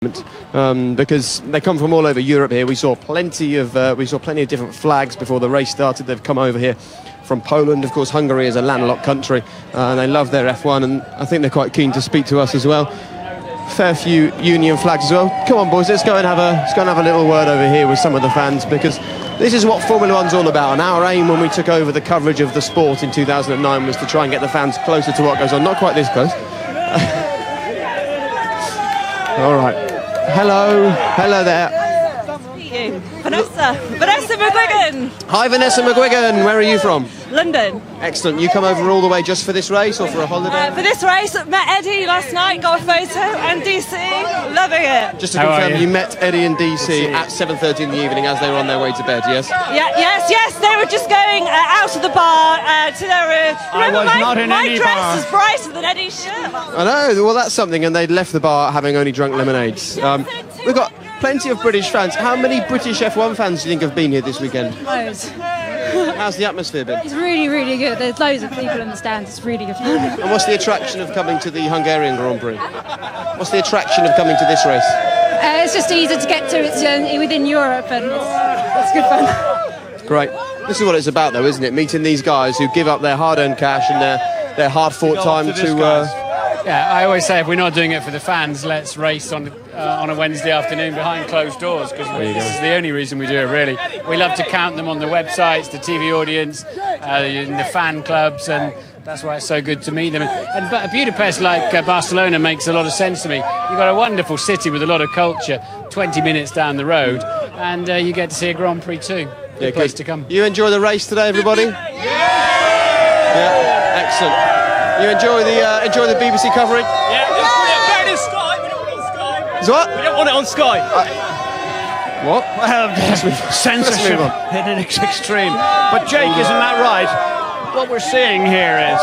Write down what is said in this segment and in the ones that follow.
because they come from all over Europe here. We saw plenty of different flags before the race started. They've come over here from Poland. Of course, Hungary is a landlocked country, and they love their F1, and I think they're quite keen to speak to us as well. Fair few Union flags as well. Come on, boys, let's go and have a little word over here with some of the fans, because this is what Formula One's all about. And our aim when we took over the coverage of the sport in 2009 was to try and get the fans closer to what goes on. Not quite this close. All right. Hello there. Vanessa McGuigan. Hi, Vanessa McGuigan. Where are you from? London. Excellent. You come over all the way just for this race or for a holiday? For this race, met Eddie last night, got a photo, and DC, loving it. Just to confirm, you met Eddie and DC at 7:30 in the evening as they were on their way to bed, yes? Yes. They were just going out of the bar to their room. Remember, my dress is brighter than Eddie's shirt. I know. Well, that's something. And they'd left the bar having only drunk lemonades. We've got plenty of British fans. How many British F1 fans do you think have been here this weekend? Loads. How's the atmosphere been? It's really, really good. There's loads of people in the stands. It's really good fun. And what's the attraction of coming to the Hungarian Grand Prix? What's the attraction of coming to this race? It's just easy to get to. It's within Europe, and it's good fun. Great. This is what it's about, though, isn't it? Meeting these guys who give up their hard-earned cash and their hard-fought time to... Yeah, I always say if we're not doing it for the fans, let's race on a Wednesday afternoon behind closed doors, because this is the only reason we do it, really. We love to count them on the websites, the TV audience, in the fan clubs, and that's why it's so good to meet them. And Budapest, like Barcelona, makes a lot of sense to me. You've got a wonderful city with a lot of culture, 20 minutes down the road, and you get to see a Grand Prix too. Good place to come. You enjoy the race today, everybody? Yeah, excellent. You enjoy the BBC coverage? Yeah, we don't want it on Sky. We don't want it on Sky. Is what? We don't want it on Sky. What? Well, censorship at its extreme. But Jake, isn't that right? What we're seeing here is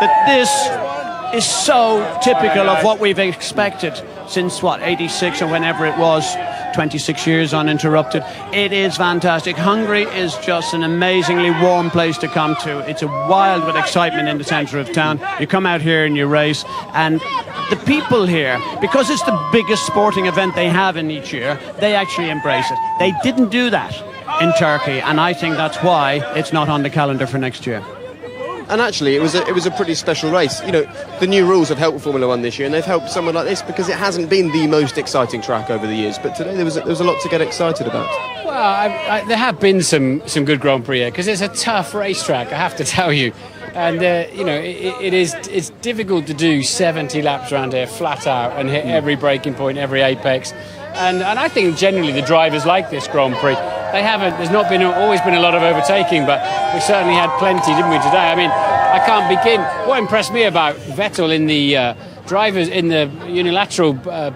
that this is so typical of what we've expected since, 86 or whenever it was, 26 years uninterrupted. It is fantastic. Hungary is just an amazingly warm place to come to. It's a wild with excitement in the centre of town. You come out here and you race, and the people here, because it's the biggest sporting event they have in each year, they actually embrace it. They didn't do that in Turkey, and I think that's why it's not on the calendar for next year. And actually, it was a pretty special race. You know, the new rules have helped Formula One this year, and they've helped someone like this because it hasn't been the most exciting track over the years. But today there was a lot to get excited about. Well, there have been some good Grand Prix here, because it's a tough racetrack, I have to tell you. And it's difficult to do 70 laps around here flat out and hit every braking point, every apex. And I think generally the drivers like this Grand Prix. There's not always been a lot of overtaking, but we certainly had plenty, didn't we, today? I mean, I can't begin. What impressed me about Vettel in the drivers in the unilateral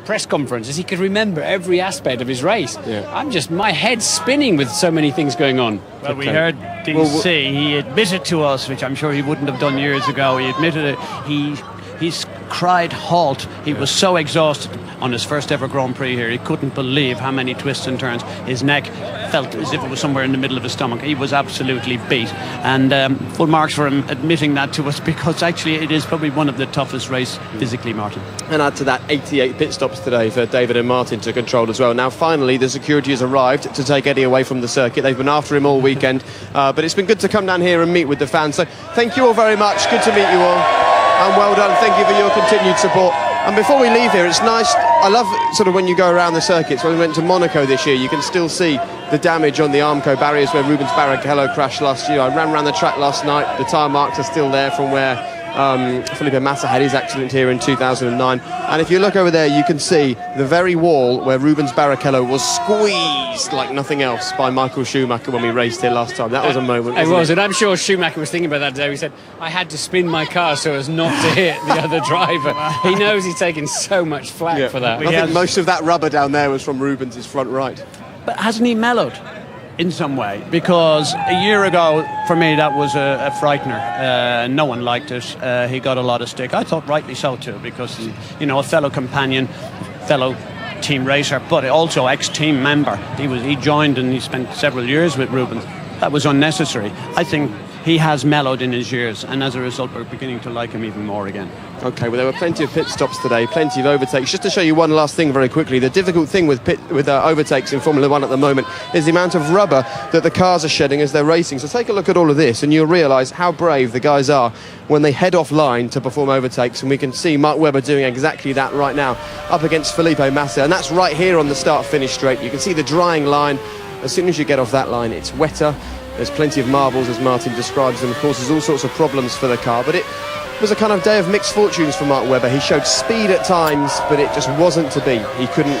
press conference is he could remember every aspect of his race. Yeah. My head's spinning with so many things going on. Well, we heard DC, he admitted to us, which I'm sure he wouldn't have done years ago, he admitted it, he's cried halt. He was so exhausted on his first ever Grand Prix here. He couldn't believe how many twists and turns. His neck felt as if it was somewhere in the middle of his stomach. He was absolutely beat. And full marks for him admitting that to us, because actually it is probably one of the toughest races physically, Martin. And add to that 88 pit stops today for David and Martin to control as well. Now finally the security has arrived to take Eddie away from the circuit. They've been after him all weekend, but it's been good to come down here and meet with the fans. So thank you all very much. Good to meet you all. And well done, thank you for your continued support. And before we leave here, it's nice, I love sort of when you go around the circuits. When we went to Monaco this year, you can still see the damage on the Armco barriers where Rubens Barrichello crashed last year. I ran around the track last night, the tyre marks are still there from where Felipe Massa had his accident here in 2009. And if you look over there, you can see the very wall where Rubens Barrichello was squeezed like nothing else by Michael Schumacher when we raced here last time. That was a moment. It was, and I'm sure Schumacher was thinking about that today. He said, I had to spin my car so as not to hit the other driver. He knows he's taken so much flack for that. I think most of that rubber down there was from Rubens' front right. But hasn't he mellowed in some way? Because a year ago, for me, that was a frightener. No one liked it. He got a lot of stick. I thought rightly so too, because a fellow companion, fellow team racer, but also ex-team member. He joined and he spent several years with Rubens. That was unnecessary. I think he has mellowed in his years, and as a result we're beginning to like him even more again. Okay, well, there were plenty of pit stops today, plenty of overtakes. Just to show you one last thing very quickly, the difficult thing with overtakes in Formula 1 at the moment is the amount of rubber that the cars are shedding as they're racing. So take a look at all of this and you'll realise how brave the guys are when they head off line to perform overtakes. And we can see Mark Webber doing exactly that right now up against Felipe Massa, and that's right here on the start-finish straight. You can see the drying line. As soon as you get off that line, it's wetter. There's plenty of marbles, as Martin describes them, causes all sorts of problems for the car. But it was a kind of day of mixed fortunes for Mark Webber. He showed speed at times, but it just wasn't to be. He couldn't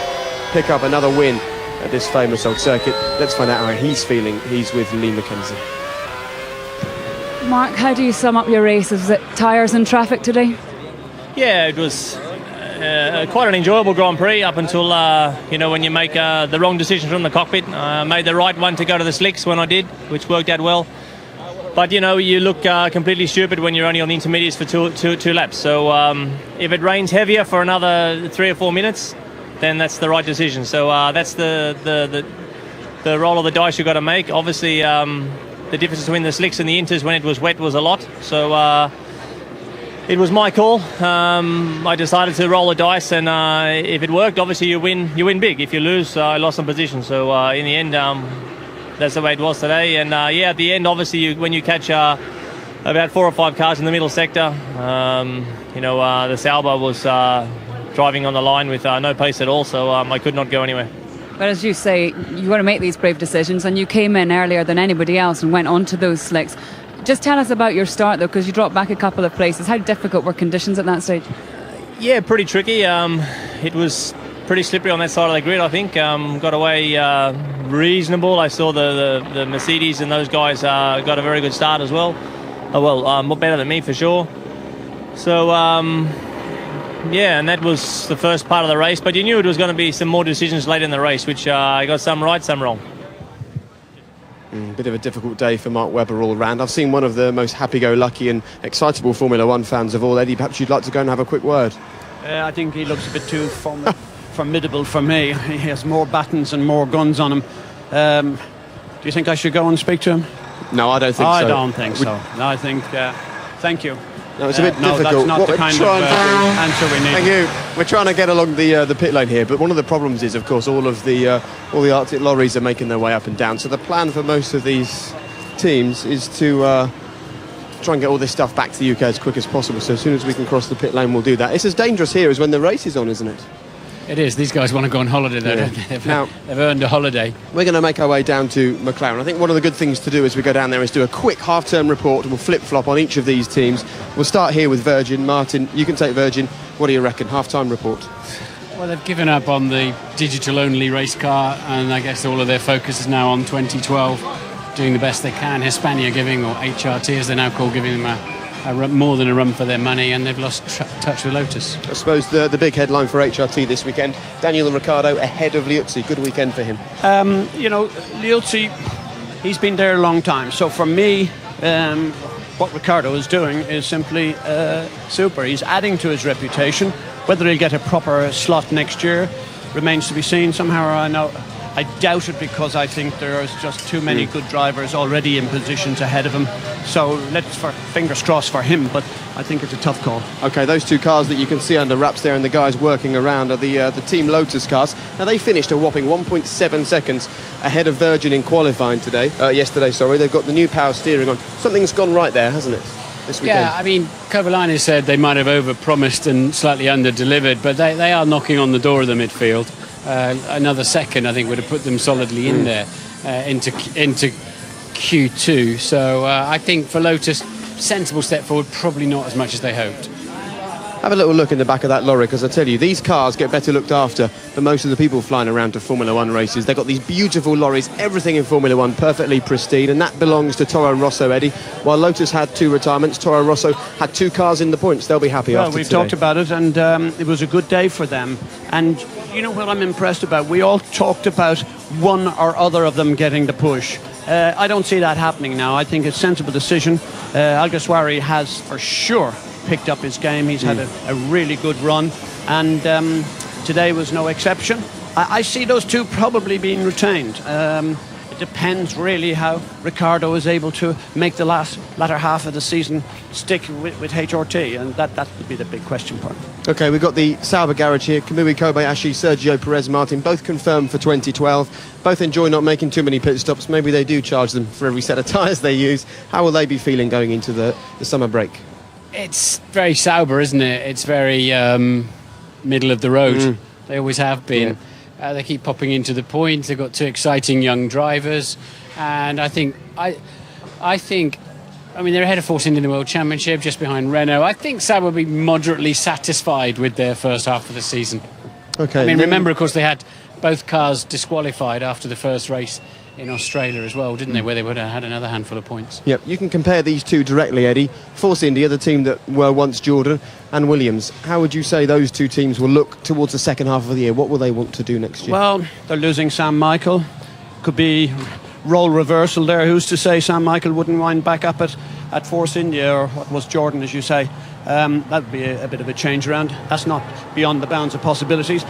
pick up another win at this famous old circuit. Let's find out how he's feeling. He's with Lee McKenzie. Mark, how do you sum up your race? Was it tyres and traffic today? Yeah, it was quite an enjoyable Grand Prix up until, when you make the wrong decision from the cockpit. Made the right one to go to the slicks when I did, which worked out well. But, you look completely stupid when you're only on the intermediates for two laps. So if it rains heavier for another 3 or 4 minutes, then that's the right decision. So that's the roll of the dice you've got to make. Obviously, the difference between the slicks and the inters when it was wet was a lot. So it was my call. I decided to roll the dice, and if it worked, obviously you win big. If you lose, I lost some position. So in the end, that's the way it was today. And at the end, obviously, when you catch about 4 or 5 cars in the middle sector, the Sauber was driving on the line with no pace at all, so I could not go anywhere. But as you say, you want to make these brave decisions, and you came in earlier than anybody else and went onto those slicks. Just tell us about your start, though, because you dropped back a couple of places. How difficult were conditions at that stage? Yeah, pretty tricky. It was pretty slippery on that side of the grid, I think. Got away reasonable. I saw the Mercedes and those guys got a very good start as well. More better than me for sure. So, and that was the first part of the race. But you knew it was going to be some more decisions late in the race, which I got some right, some wrong. Bit of a difficult day for Mark Webber all round. I've seen one of the most happy-go-lucky and excitable Formula 1 fans of all. Eddie, perhaps you'd like to go and have a quick word? I think he looks a bit too formidable for me. He has more battens and more guns on him. Do you think I should go and speak to him? No, I don't think so. I don't think so. No, I think... thank you. No, it's a bit difficult. That's not the kind of answer we need. Thank you. We're trying to get along the pit lane here, but one of the problems is, of course, all the Arctic lorries are making their way up and down. So the plan for most of these teams is to try and get all this stuff back to the UK as quick as possible. So as soon as we can cross the pit lane, we'll do that. It's as dangerous here as when the race is on, isn't it? It is. These guys want to go on holiday, though, don't they? They've earned a holiday. We're going to make our way down to McLaren. I think one of the good things to do as we go down there is do a quick half-term report. We'll flip-flop on each of these teams. We'll start here with Virgin. Martin, you can take Virgin. What do you reckon? Half-time report. Well, they've given up on the digital-only race car, and I guess all of their focus is now on 2012, doing the best they can. Hispania giving, or HRT as they're now called, giving them more than a run for their money, and they've lost touch with Lotus. I suppose the big headline for HRT this weekend, Daniel Ricciardo ahead of Liuzzi. Good weekend for him. Liuzzi, he's been there a long time. So for me, what Ricciardo is doing is simply super. He's adding to his reputation. Whether he'll get a proper slot next year remains to be seen. Somehow I doubt it, because I think there's just too many good drivers already in positions ahead of him. So fingers crossed for him, but I think it's a tough call. OK, those two cars that you can see under wraps there and the guys working around are the Team Lotus cars. Now, they finished a whopping 1.7 seconds ahead of Virgin in qualifying yesterday. They've got the new power steering on. Something's gone right there, hasn't it, this weekend? Yeah, I mean, Kovalainen said they might have over-promised and slightly under-delivered, but they are knocking on the door of the midfield. Another second, I think, would have put them solidly in there into Q2. So I think for Lotus, sensible step forward, probably not as much as they hoped. Have a little look in the back of that lorry, because I tell you, these cars get better looked after than most of the people flying around to Formula 1 races. They've got these beautiful lorries, everything in Formula 1 perfectly pristine, and that belongs to Toro Rosso, Eddie. While Lotus had 2 retirements, Toro Rosso had 2 cars in the points. They'll be happy after we've today. Talked about it, and it was a good day for them. And you know what I'm impressed about? We all talked about one or other of them getting the push. I don't see that happening now. I think it's a sensible decision. Alguersuari has, for sure, picked up his game. He's had a really good run, and today was no exception. I see those two probably being retained. It depends really how Ricciardo is able to make the latter half of the season stick with HRT, and that would be the big question part. Okay, we've got the Sauber garage here. Kamui Kobayashi, Sergio Perez, Martin, both confirmed for 2012. Both enjoy not making too many pit stops. Maybe they do charge them for every set of tyres they use. How will they be feeling going into the summer break? It's very Sauber, isn't it? It's very middle of the road. They always have been. Yeah. They keep popping into the points. They've got two exciting young drivers, and I think they're ahead of Force India in the World Championship, just behind Renault. I think Sauber will be moderately satisfied with their first half of the season. Okay. I mean, remember, of course, they had both cars disqualified after the first race in Australia as well, didn't they, where they would have had another handful of points. Yep, you can compare these two directly, Eddie. Force India, the team that were once Jordan, and Williams. How would you say those two teams will look towards the second half of the year? What will they want to do next year? Well, they're losing Sam Michael. Could be role reversal there. Who's to say Sam Michael wouldn't wind back up at Force India, or what was Jordan, as you say? That would be a bit of a change around. That's not beyond the bounds of possibilities.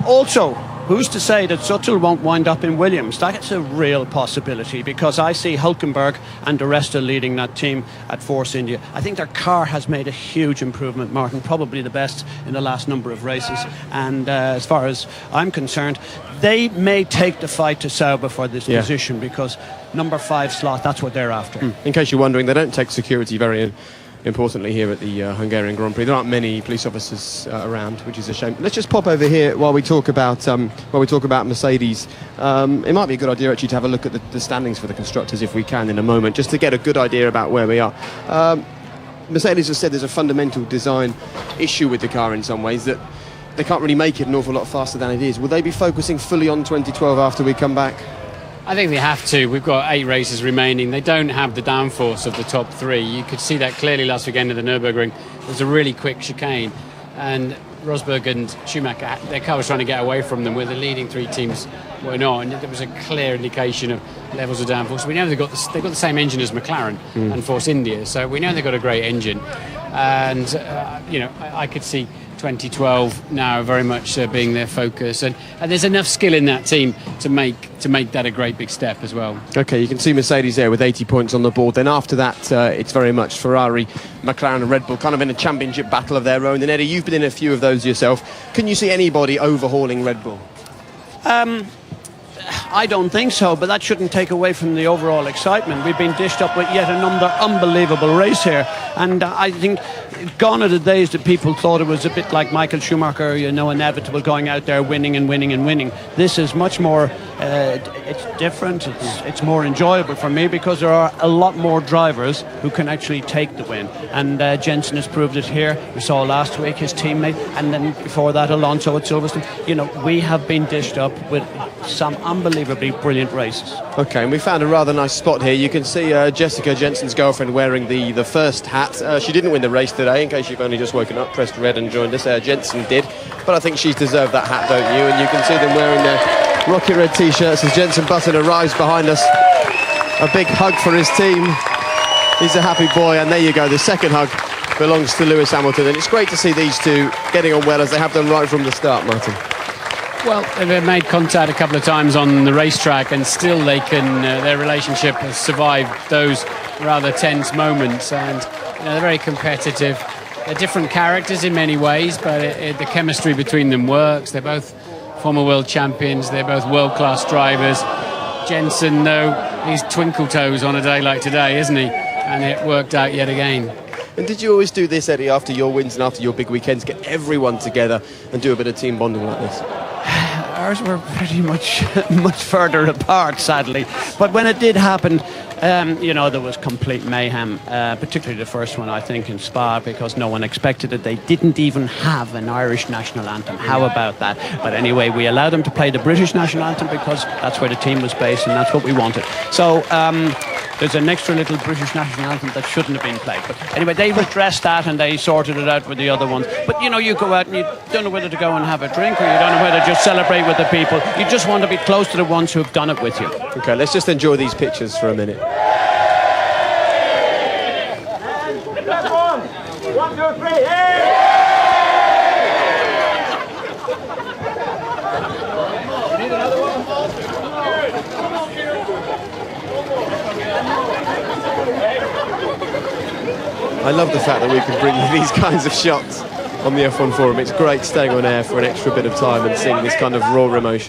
Also, who's to say that Suttel won't wind up in Williams? That's a real possibility, because I see Hülkenberg and De Resta leading that team at Force India. I think their car has made a huge improvement, Martin, probably the best in the last number of races. And as far as I'm concerned, they may take the fight to Sauber for this position, because number 5 slot, that's what they're after. In case you're wondering, they don't take security very importantly here at the Hungarian Grand Prix. There aren't many police officers around, which is a shame. Let's just pop over here while we talk about Mercedes. It might be a good idea actually to have a look at the standings for the constructors if we can in a moment, just to get a good idea about where we are. Mercedes has said there's a fundamental design issue with the car in some ways, that they can't really make it an awful lot faster than it is. Will they be focusing fully on 2012 after we come back? I think they have to. We've got 8 races remaining. They don't have the downforce of the top 3. You could see that clearly last weekend at the Nürburgring. It was a really quick chicane, and Rosberg and Schumacher, their car was trying to get away from them, where the leading 3 teams were not, and there was a clear indication of levels of downforce. We know they've got the same engine as McLaren and Force India, so we know they've got a great engine, and I could see 2012 now very much being their focus, and there's enough skill in that team to make that a great big step as well. Okay, you can see Mercedes there with 80 points on the board. Then after that, it's very much Ferrari, McLaren and Red Bull kind of in a championship battle of their own. And Eddie, you've been in a few of those yourself. Can you see anybody overhauling Red Bull? I don't think so, but that shouldn't take away from the overall excitement. We've been dished up with yet another unbelievable race here, and I think gone are the days that people thought it was a bit like Michael Schumacher, inevitable, going out there winning and winning and winning. This is much more, it's different, it's more enjoyable for me, because there are a lot more drivers who can actually take the win, and Jenson has proved it here. We saw last week his teammate, and then before that Alonso at Silverstone. We have been dished up with some unbelievably brilliant races. Okay, and we found a rather nice spot here. You can see Jessica Jenson's girlfriend wearing the first hat. She didn't win the race today, in case you've only just woken up, pressed red and joined us. Jenson did, but I think she's deserved that hat, don't you? And you can see them wearing their rocket red t-shirts as Jenson Button arrives behind us. A big hug for his team. He's a happy boy, and there you go, the second hug belongs to Lewis Hamilton, and it's great to see these two getting on well, as they have done right from the start, Martin. Well, they've made contact a couple of times on the racetrack, and still they can. Their relationship has survived those rather tense moments, and they're very competitive. They're different characters in many ways, but the chemistry between them works. They're both former world champions. They're both world-class drivers. Jenson, though, he's twinkle toes on a day like today, isn't he? And it worked out yet again. And did you always do this, Eddie, after your wins and after your big weekends, get everyone together and do a bit of team bonding like this? Ours were pretty much further apart, sadly. But when it did happen, there was complete mayhem, particularly the first one, I think, in Spa, because no one expected it. They didn't even have an Irish national anthem. How about that? But anyway, we allowed them to play the British national anthem, because that's where the team was based, and that's what we wanted. So there's an extra little British national anthem that shouldn't have been played. But anyway, they redressed that, and they sorted it out with the other ones. But you go out and you don't know whether to go and have a drink, or you don't know whether to just celebrate with the people. You just want to be close to the ones who have done it with you. Okay, let's just enjoy these pictures for a minute. 1, 2, 3, hey! Need another one? I love the fact that we can bring you these kinds of shots on the F1 forum. It's great staying on air for an extra bit of time and seeing this kind of raw emotion.